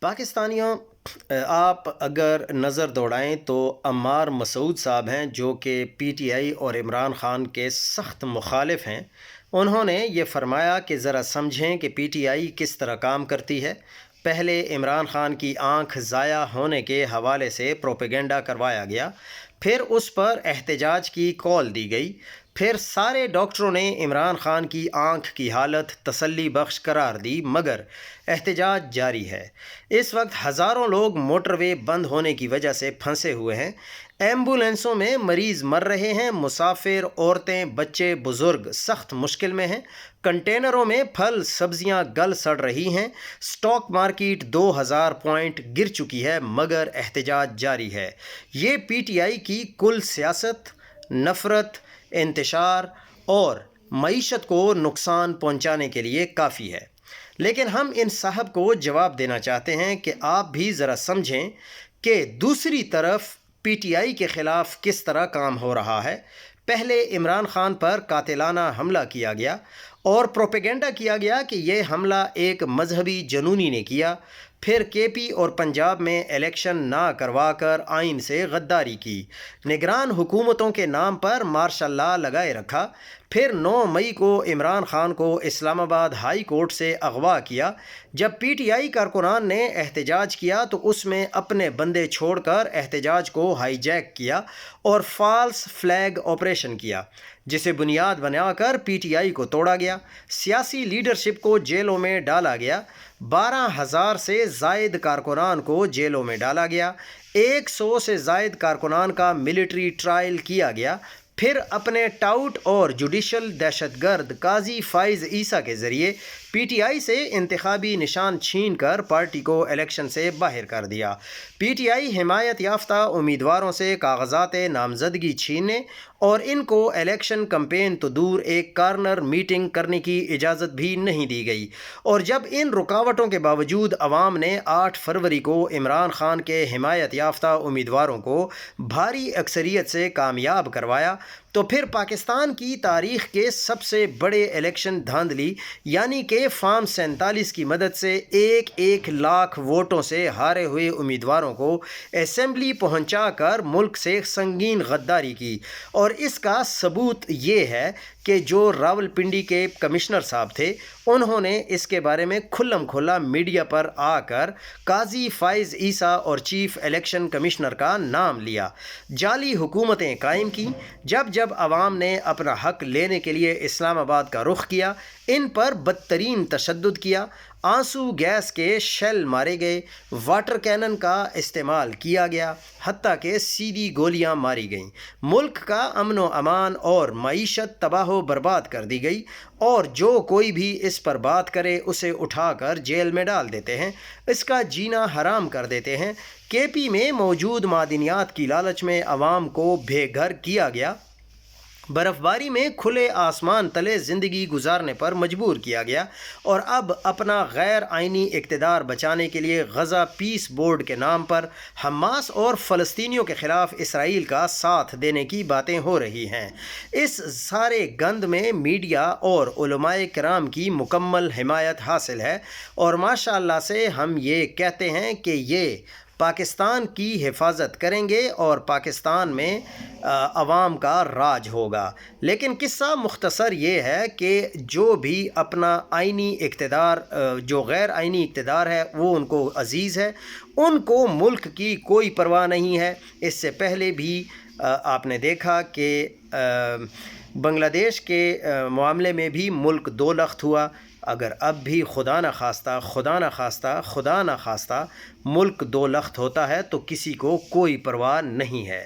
پاکستانیوں، آپ اگر نظر دوڑائیں تو عمار مسعود صاحب ہیں جو کہ پی ٹی آئی اور عمران خان کے سخت مخالف ہیں۔ انہوں نے یہ فرمایا کہ ذرا سمجھیں کہ پی ٹی آئی کس طرح کام کرتی ہے۔ پہلے عمران خان کی آنکھ ضائع ہونے کے حوالے سے پروپیگنڈا کروایا گیا، پھر اس پر احتجاج کی کال دی گئی، پھر سارے ڈاکٹروں نے عمران خان کی آنکھ کی حالت تسلی بخش قرار دی، مگر احتجاج جاری ہے۔ اس وقت ہزاروں لوگ موٹر وے بند ہونے کی وجہ سے پھنسے ہوئے ہیں، ایمبولینسوں میں مریض مر رہے ہیں، مسافر، عورتیں، بچے، بزرگ سخت مشکل میں ہیں، کنٹینروں میں پھل سبزیاں گل سڑ رہی ہیں، سٹاک مارکیٹ 2000 پوائنٹ گر چکی ہے، مگر احتجاج جاری ہے۔ یہ پی ٹی آئی کی کل سیاست نفرت، انتشار اور معیشت کو نقصان پہنچانے کے لیے کافی ہے۔ لیکن ہم ان صاحب کو جواب دینا چاہتے ہیں کہ آپ بھی ذرا سمجھیں کہ دوسری طرف پی ٹی آئی کے خلاف کس طرح کام ہو رہا ہے۔ پہلے عمران خان پر قاتلانہ حملہ کیا گیا اور پروپیگنڈا کیا گیا کہ یہ حملہ ایک مذہبی جنونی نے کیا، پھر کے پی اور پنجاب میں الیکشن نہ کروا کر آئین سے غداری کی، نگران حکومتوں کے نام پر مارشل لا لگائے رکھا، پھر 9 مئی کو عمران خان کو اسلام آباد ہائی کورٹ سے اغوا کیا۔ جب پی ٹی آئی کارکنان نے احتجاج کیا تو اس میں اپنے بندے چھوڑ کر احتجاج کو ہائی جیک کیا اور فالس فلیگ آپریشن کیا، جسے بنیاد بنا کر پی ٹی آئی کو توڑا گیا، سیاسی لیڈرشپ کو جیلوں میں ڈالا گیا، 12,000 سے زائد کارکنان کو جیلوں میں ڈالا گیا، 100 سے زائد کارکنان کا ملٹری ٹرائل کیا گیا، پھر اپنے ٹاؤٹ اور جوڈیشل دہشت گرد قاضی فائز عیسیٰ کے ذریعے پی ٹی آئی سے انتخابی نشان چھین کر پارٹی کو الیکشن سے باہر کر دیا۔ پی ٹی آئی حمایت یافتہ امیدواروں سے کاغذات نامزدگی چھیننے اور ان کو الیکشن کمپین تو دور ایک کارنر میٹنگ کرنے کی اجازت بھی نہیں دی گئی، اور جب ان رکاوٹوں کے باوجود عوام نے 8 فروری کو عمران خان کے حمایت یافتہ امیدواروں کو بھاری اکثریت سے کامیاب کروایا، تو پھر پاکستان کی تاریخ کے سب سے بڑے الیکشن دھاندلی یعنی کہ فارم 47 کی مدد سے 1 لاکھ ووٹوں سے ہارے ہوئے امیدواروں کو اسمبلی پہنچا کر ملک سے سنگین غداری کی۔ اور اس کا ثبوت یہ ہے کہ جو راولپنڈی کے کمشنر صاحب تھے، انہوں نے اس کے بارے میں کھلم کھلا میڈیا پر آ کر قاضی فائز عیسیٰ اور چیف الیکشن کمشنر کا نام لیا، جعلی حکومتیں قائم کی۔ جب عوام نے اپنا حق لینے کے لیے اسلام آباد کا رخ کیا، ان پر بدترین تشدد کیا، آنسو گیس کے شیل مارے گئے، واٹر کینن کا استعمال کیا گیا، حتیٰ کہ سیدھی گولیاں ماری گئیں، ملک کا امن و امان اور معیشت تباہ و برباد کر دی گئی، اور جو کوئی بھی اس پر بات کرے اسے اٹھا کر جیل میں ڈال دیتے ہیں، اس کا جینا حرام کر دیتے ہیں۔ کے پی میں موجود معدنیات کی لالچ میں عوام کو بے گھر کیا گیا، برف باری میں کھلے آسمان تلے زندگی گزارنے پر مجبور کیا گیا، اور اب اپنا غیر آئینی اقتدار بچانے کے لیے غزہ پیس بورڈ کے نام پر حماس اور فلسطینیوں کے خلاف اسرائیل کا ساتھ دینے کی باتیں ہو رہی ہیں۔ اس سارے گند میں میڈیا اور علماء کرام کی مکمل حمایت حاصل ہے، اور ماشاء اللہ سے ہم یہ کہتے ہیں کہ یہ پاکستان کی حفاظت کریں گے اور پاکستان میں عوام کا راج ہوگا۔ لیکن قصہ مختصر یہ ہے کہ جو بھی اپنا آئینی اقتدار، جو غیر آئینی اقتدار ہے، وہ ان کو عزیز ہے، ان کو ملک کی کوئی پرواہ نہیں ہے۔ اس سے پہلے بھی آپ نے دیکھا کہ بنگلہ دیش کے معاملے میں بھی ملک 2 لخت ہوا۔ اگر اب بھی خدا نہ خواستہ ملک 2 لخت ہوتا ہے تو کسی کو کوئی پرواہ نہیں ہے۔